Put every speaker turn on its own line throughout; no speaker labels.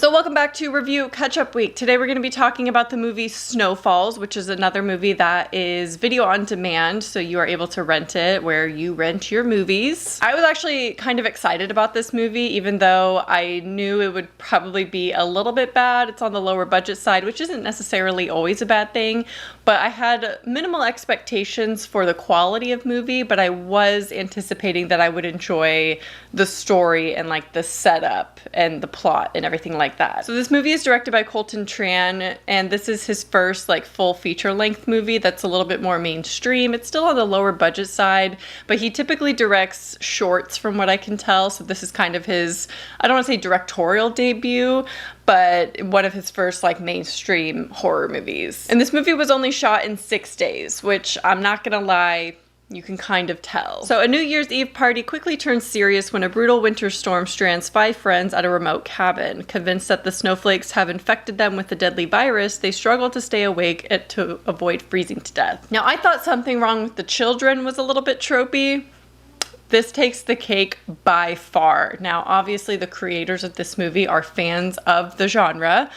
So welcome back to Review Catch-Up Week. Today we're going to be talking about the movie Snowfalls, which is another movie that is video on demand, so you are able to rent it where you rent your movies. I was actually kind of excited about this movie, even though I knew it would probably be a little bit bad. It's on the lower budget side, which isn't necessarily always a bad thing, but I had minimal expectations for the quality of movie, but I was anticipating that I would enjoy the story and like the setup and the plot and everything like that. So this movie is directed by Colton Tran, and this is his first like full feature-length movie that's a little bit more mainstream. It's still on the lower budget side, but he typically directs shorts from what I can tell, so this is kind of his, I don't want to say directorial debut, but one of his first like mainstream horror movies. And this movie was only shot in 6 days, which I'm not gonna lie, you can kind of tell. So a New Year's Eve party quickly turns serious when a brutal winter storm strands 5 friends at a remote cabin. Convinced that the snowflakes have infected them with the deadly virus, they struggle to stay awake to avoid freezing to death. Now, I thought something wrong with the children was a little bit tropey. This takes the cake by far. Now, obviously the creators of this movie are fans of the genre.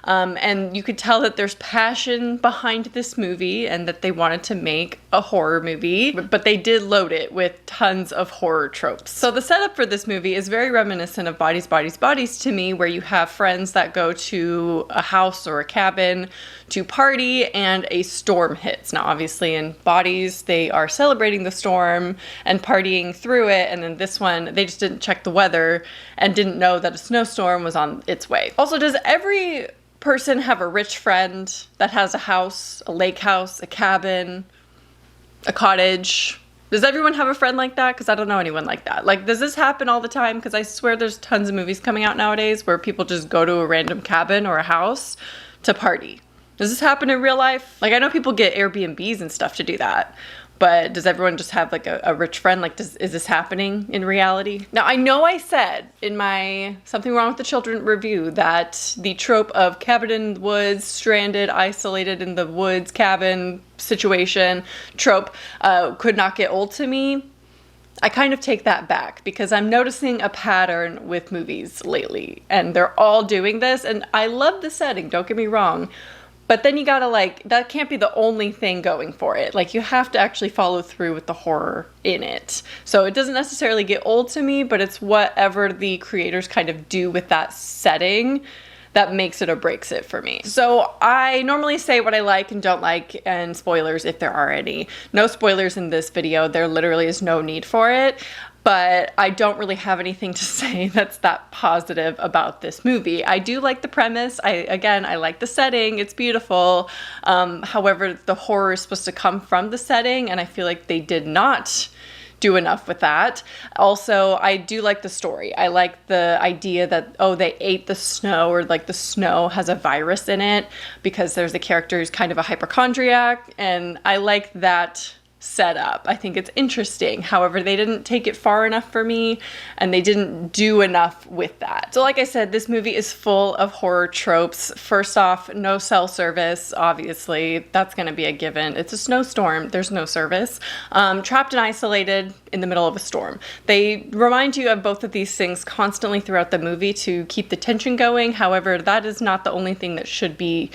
And you could tell that there's passion behind this movie and that they wanted to make a horror movie, but they did load it with tons of horror tropes. So the setup for this movie is very reminiscent of Bodies, Bodies, Bodies to me, where you have friends that go to a house or a cabin to party and a storm hits. Now, obviously in Bodies, they are celebrating the storm and partying through it, and then this one, they just didn't check the weather and didn't know that a snowstorm was on its way. Also, does every person have a rich friend that has a house, a lake house, a cabin, a cottage? Does everyone have a friend like that? Because I don't know anyone like that. Like, does this happen all the time? Because I swear there's tons of movies coming out nowadays where people just go to a random cabin or a house to party. Does this happen in real life? Like, I know people get Airbnbs and stuff to do that, but does everyone just have like a rich friend? Like, is this happening in reality? Now, I know I said in my Something Wrong with the Children review that the trope of cabin in the woods, stranded, isolated in the woods, cabin situation trope could not get old to me. I kind of take that back because I'm noticing a pattern with movies lately, and they're all doing this, and I love the setting, don't get me wrong. But then you gotta like, that can't be the only thing going for it. Like, you have to actually follow through with the horror in it. So it doesn't necessarily get old to me, but it's whatever the creators kind of do with that setting that makes it or breaks it for me. So I normally say what I like and don't like, and spoilers if there are any. No spoilers in this video. There literally is no need for it. But I don't really have anything to say that's that positive about this movie. I do like the premise. I like the setting. It's beautiful. However, the horror is supposed to come from the setting, and I feel like they did not do enough with that. Also, I do like the story. I like the idea that, oh, they ate the snow, or like the snow has a virus in it, because there's a character who's kind of a hypochondriac, and I like that setup. I think it's interesting. However, they didn't take it far enough for me, and they didn't do enough with that. So like I said, this movie is full of horror tropes. First off, no cell service. Obviously, that's going to be a given. It's a snowstorm. There's no service. Trapped and isolated in the middle of a storm. They remind you of both of these things constantly throughout the movie to keep the tension going. However, that is not the only thing that should be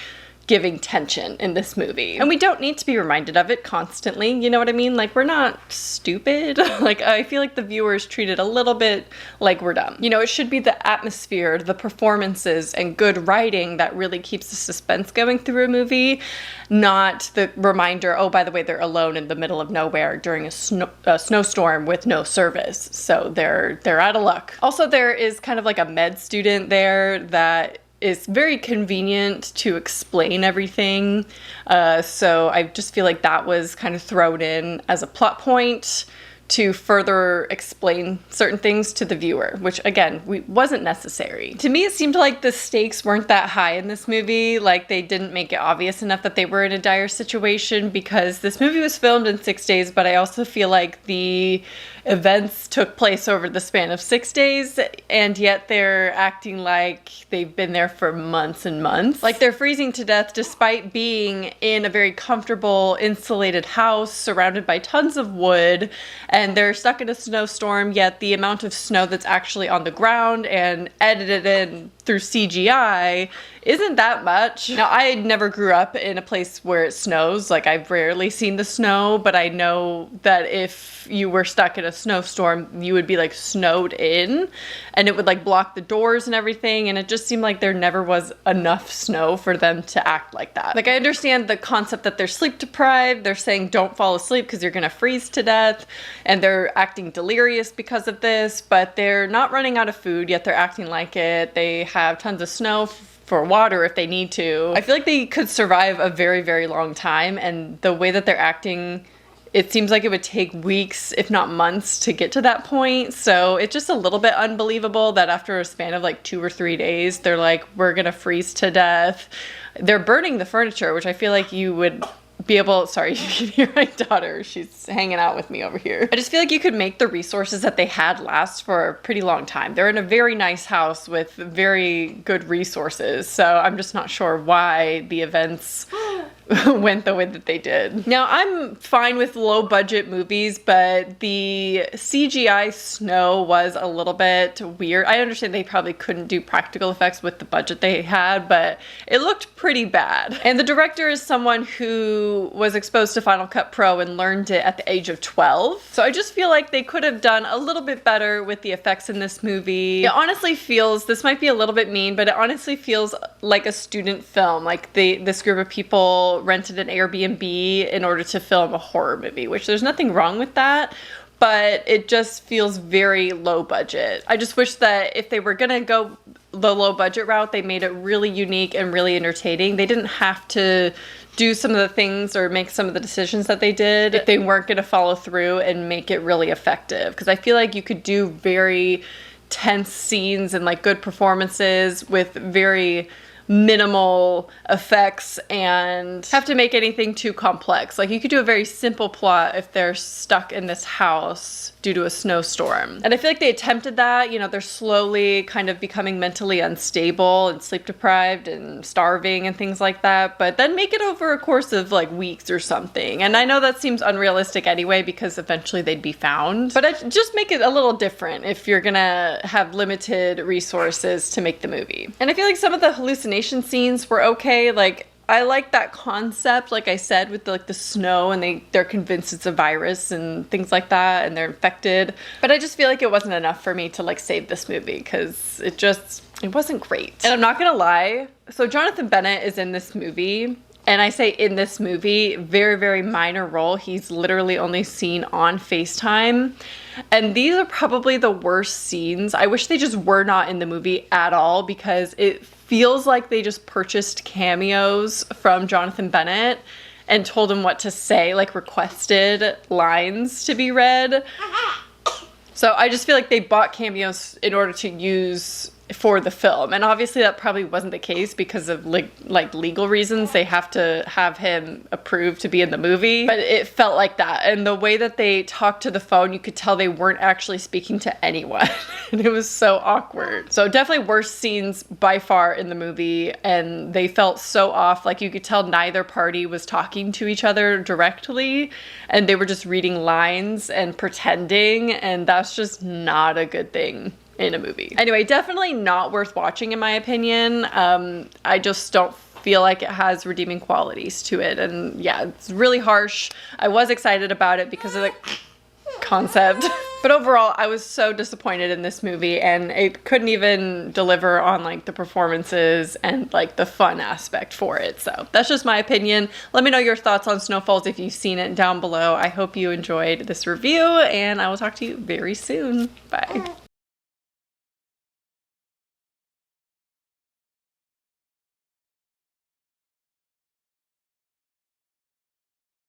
giving tension in this movie. And we don't need to be reminded of it constantly, you know what I mean? Like, we're not stupid. Like, I feel like the viewers treat it a little bit like we're dumb. You know, it should be the atmosphere, the performances, and good writing that really keeps the suspense going through a movie, not the reminder, oh, by the way, they're alone in the middle of nowhere during a snowstorm with no service. So they're out of luck. Also, there is kind of like a med student there that is very convenient to explain everything. So I just feel like that was kind of thrown in as a plot point to further explain certain things to the viewer, which again, wasn't necessary. To me, it seemed like the stakes weren't that high in this movie. Like, they didn't make it obvious enough that they were in a dire situation, because this movie was filmed in 6 days, but I also feel like the events took place over the span of 6 days, and yet they're acting like they've been there for months and months. Like, they're freezing to death despite being in a very comfortable, insulated house surrounded by tons of wood and they're stuck in a snowstorm, yet the amount of snow that's actually on the ground and edited in through CGI isn't that much. Now, I never grew up in a place where it snows. Like, I've rarely seen the snow, but I know that if you were stuck in a snowstorm, you would be like snowed in, and it would like block the doors and everything, and it just seemed like there never was enough snow for them to act like that. Like, I understand the concept that they're sleep deprived. They're saying don't fall asleep because you're gonna freeze to death, and they're acting delirious because of this, but they're not running out of food, yet they're acting like it. They have tons of snow for water if they need to. I feel like they could survive a very, very long time, and the way that they're acting, it seems like it would take weeks, if not months, to get to that point. So it's just a little bit unbelievable that after a span of like 2 or 3 days, they're like, we're gonna freeze to death. They're burning the furniture, which I feel like you would be able, sorry, you can hear my daughter, she's hanging out with me over here. I just feel like you could make the resources that they had last for a pretty long time. They're in a very nice house with very good resources, so I'm just not sure why the events went the way that they did. Now, I'm fine with low budget movies, but the CGI snow was a little bit weird. I understand they probably couldn't do practical effects with the budget they had, but it looked pretty bad. And the director is someone who was exposed to Final Cut Pro and learned it at the age of 12. So I just feel like they could have done a little bit better with the effects in this movie. It honestly feels, this might be a little bit mean, but it honestly feels like a student film. Like this group of people rented an Airbnb in order to film a horror movie, which there's nothing wrong with that, but it just feels very low budget. I just wish that if they were gonna go the low budget route, they made it really unique and really entertaining. They didn't have to do some of the things or make some of the decisions that they did if they weren't gonna follow through and make it really effective. Because I feel like you could do very tense scenes and like good performances with very minimal effects and have to make anything too complex. Like, you could do a very simple plot if they're stuck in this house due to a snowstorm. And I feel like they attempted that. You know, they're slowly kind of becoming mentally unstable and sleep deprived and starving and things like that, but then make it over a course of like weeks or something. And I know that seems unrealistic anyway because eventually they'd be found, but just make it a little different if you're gonna have limited resources to make the movie. And I feel like some of the hallucinations scenes were okay. Like, I like that concept, like I said, with the snow, and they're convinced it's a virus and things like that, and they're infected. But I just feel like it wasn't enough for me to like save this movie because it wasn't great. And I'm not gonna lie, so Jonathan Bennett is in this movie. And I say in this movie, very, very minor role. He's literally only seen on FaceTime. And these are probably the worst scenes. I wish they just were not in the movie at all because it feels like they just purchased cameos from Jonathan Bennett and told him what to say, like requested lines to be read. So I just feel like they bought cameos in order to use for the film, and obviously that probably wasn't the case because of like legal reasons. They have to have him approved to be in the movie, but it felt like that. And the way that they talked to the phone, you could tell they weren't actually speaking to anyone. And it was so awkward. So definitely worst scenes by far in the movie, and they felt so off. Like, you could tell neither party was talking to each other directly, and they were just reading lines and pretending, and that's just not a good thing in a movie. Anyway, definitely not worth watching in my opinion. I just don't feel like it has redeeming qualities to it, and yeah, it's really harsh. I was excited about it because of the concept, but overall I was so disappointed in this movie, and it couldn't even deliver on like the performances and like the fun aspect for it. So that's just my opinion. Let me know your thoughts on Snowfalls if you've seen it down below. I hope you enjoyed this review, and I will talk to you very soon. Bye.